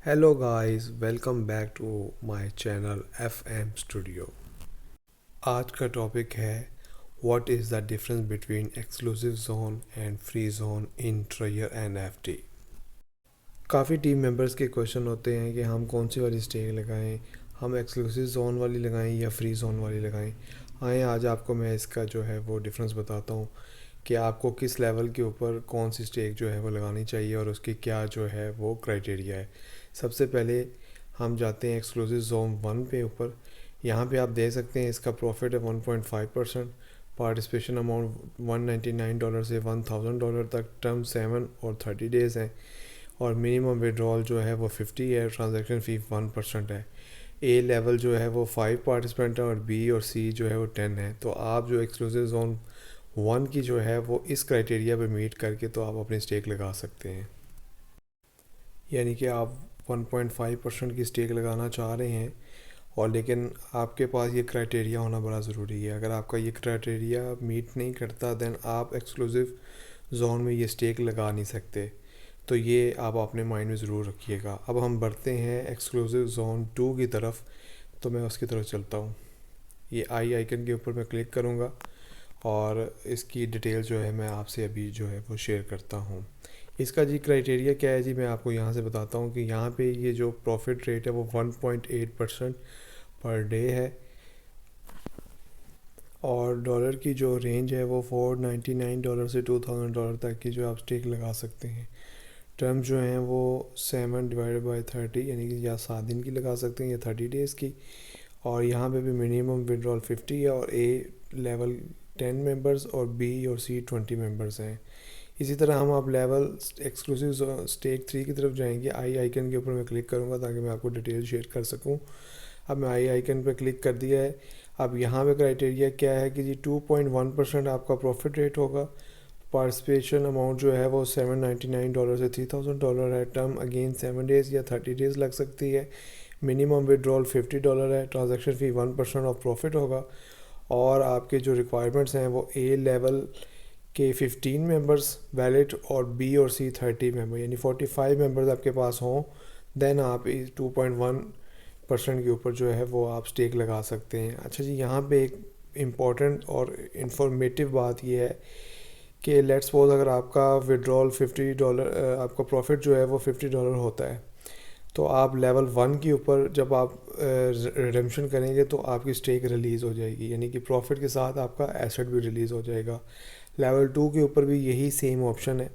Hello guys, welcome back to my channel FM studio. आज का topic है what is the difference between exclusive zone and free zone in tryer NFT। काफ़ी team members के question होते हैं कि हम कौन सी वाली स्टेक लगाएं, हम एक्सक्लूसिव जोन वाली लगाएं या फ्री जोन वाली लगाएं। आए आज आपको मैं इसका जो है वो डिफरेंस बताता हूँ कि आपको किस लेवल के ऊपर कौन सी स्टेक जो है वो लगानी चाहिए और उसकी क्या जो है वो क्राइटेरिया है। सबसे पहले हम जाते हैं एक्सक्लूसिव जोन 1 पे ऊपर। यहाँ पे आप देख सकते हैं इसका प्रॉफिट है 1.5%। पार्टिसिपेशन अमाउंट $199 से $1000 तक, टर्म 7 और 30 डेज़ हैं और मिनिमम विड्रॉल जो है वो 50 है। ट्रांजैक्शन फ़ी 1% है। ए लेवल जो है वो 5 पार्टिसिपेंट है और बी और सी जो है वो 10 है। तो आप जो एक्सक्लूसिव जोन 1 की जो है वो इस क्राइटेरिया पे मीट करके तो आप अपनी स्टेक लगा सकते हैं। यानी कि आप 1.5% की स्टेक लगाना चाह रहे हैं और लेकिन आपके पास ये क्राइटेरिया होना बड़ा ज़रूरी है। अगर आपका ये क्राइटेरिया मीट नहीं करता दैन आप एक्सक्लूसिव जोन में ये स्टेक लगा नहीं सकते। तो ये आप अपने माइंड में ज़रूर रखिएगा। अब हम बढ़ते हैं एक्सक्लूसिव जोन 2 की तरफ, तो मैं उसकी तरफ चलता हूँ। ये आई आइकन के ऊपर मैं क्लिक करूँगा और इसकी डिटेल जो है मैं आपसे अभी जो है वो शेयर करता हूँ। इसका जी क्राइटेरिया क्या है जी, मैं आपको यहाँ से बताता हूँ कि यहाँ पे ये जो प्रॉफिट रेट है वो 1.8% पर डे है और डॉलर की जो रेंज है वो $499 से $2000 तक की जो आप स्टेक लगा सकते हैं। टर्म जो हैं वो 7/30 यानी कि या 7 दिन की लगा सकते हैं या 30 डेज़ की। और यहाँ पे भी मिनिमम विड्रॉल 50 है और ए लेवल 10 मेंबर्स और बी और सी 20 मेंबर्स हैं। इसी तरह हम आप लेवल एक्सक्लूसिव स्टेक 3 की तरफ जाएंगे। आई आइकन के ऊपर मैं क्लिक करूँगा ताकि मैं आपको डिटेल शेयर कर सकूँ। अब मैं आई आइकन पर क्लिक कर दिया है। अब यहाँ पे क्राइटेरिया क्या है कि जी 2.1% आपका प्रॉफिट रेट होगा। पार्टिसिपेशन अमाउंट जो है वो $799 से $3000 है। टर्म अगेन 7 डेज़ या 30 डेज़ लग सकती है। मिनिमम विड्रॉल $50 है। ट्रांजैक्शन फ़ी 1% ऑफ प्रॉफिट होगा और आपके जो रिक्वायरमेंट्स हैं वो ए लेवल के 15 मेंबर्स वैलिड और बी और सी 30 मेंबर यानी 45 मेंबर्स आपके पास हों, देन आप इस 2.1% के ऊपर जो है वो आप स्टेक लगा सकते हैं। अच्छा जी, यहाँ पे एक इम्पॉर्टेंट और इंफॉर्मेटिव बात यह है कि लेट्स सपोज अगर आपका विड्रॉल $50 आपका प्रॉफिट जो है वो $50 होता है, तो आप लेवल 1 के ऊपर जब आप रिडेम्पशन करेंगे तो आपकी स्टेक रिलीज़ हो जाएगी, यानी कि प्रॉफिट के साथ आपका एसेट भी रिलीज़ हो जाएगा। लेवल 2 के ऊपर भी यही सेम ऑप्शन है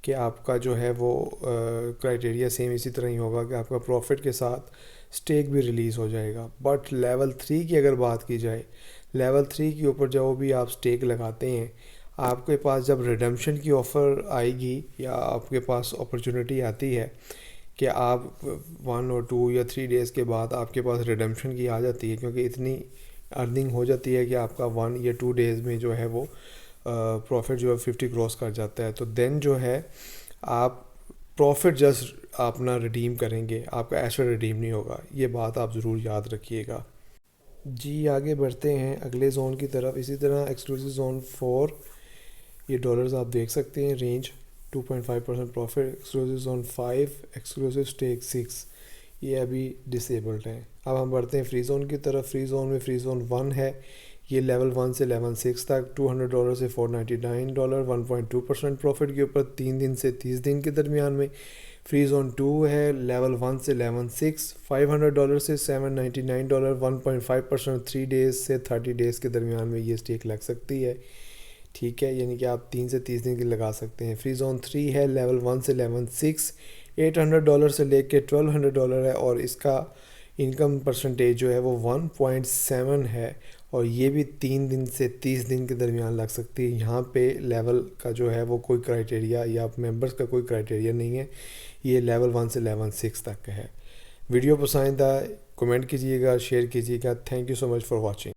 कि आपका जो है वो क्राइटेरिया सेम इसी तरह ही होगा कि आपका प्रॉफिट के साथ स्टेक भी रिलीज़ हो जाएगा। बट लेवल 3 की अगर बात की जाए, लेवल 3 के ऊपर जो भी आप स्टेक लगाते हैं, आपके पास जब रिडेम्पशन की ऑफ़र आएगी या आपके पास अपॉर्चुनिटी आती है कि आप 1 और 2 या 3 डेज़ के बाद आपके पास रिडेम्पशन की आ जाती है, क्योंकि इतनी अर्निंग हो जाती है कि आपका 1 या 2 डेज़ में जो है वो प्रॉफिट जो है 50 क्रॉस कर जाता है। तो देन जो है आप प्रॉफिट जस्ट अपना रिडीम करेंगे, आपका एसेट रिडीम नहीं होगा। ये बात आप ज़रूर याद रखिएगा जी। आगे बढ़ते हैं अगले जोन की तरफ। इसी तरह एक्सक्लूसिव जोन 4, ये डॉलर्स आप देख सकते हैं, range 2.5% profit. Exclusive zone 5, exclusive stake 6, ये अभी डिसेबल्ड हैं। अब हम बढ़ते हैं फ्री जोन की तरफ। फ्री जोन में फ्री जोन 1 है, ये लेवल 1 से लेवल 6 तक, $200 से $499, 1.2% प्रॉफिट के ऊपर, 3 दिन से 30 दिन के दरमियान में। फ्री जोन 2 है, लेवल 1 से लेवल 6, $500 से $799, 1.5% 3 डेज़ से 30 डेज़ के दरमियान में ये स्टेक लग सकती है। ठीक है, यानी कि आप 3 से 30 दिन की लगा सकते हैं। फ्री जोन 3 है, लेवल 1 से लेवल 6, $800 से लेके $1200 है और इसका इनकम परसेंटेज जो है वो 1.7 है और ये भी 3 दिन से 30 दिन के दरमियान लग सकती है। यहाँ पे लेवल का जो है वो कोई क्राइटेरिया या मेंबर्स का कोई क्राइटेरिया नहीं है, ये लेवल 1 से लेवल 6 तक है। वीडियो पसंद आए कमेंट कीजिएगा, शेयर कीजिएगा। Thank you so much for watching.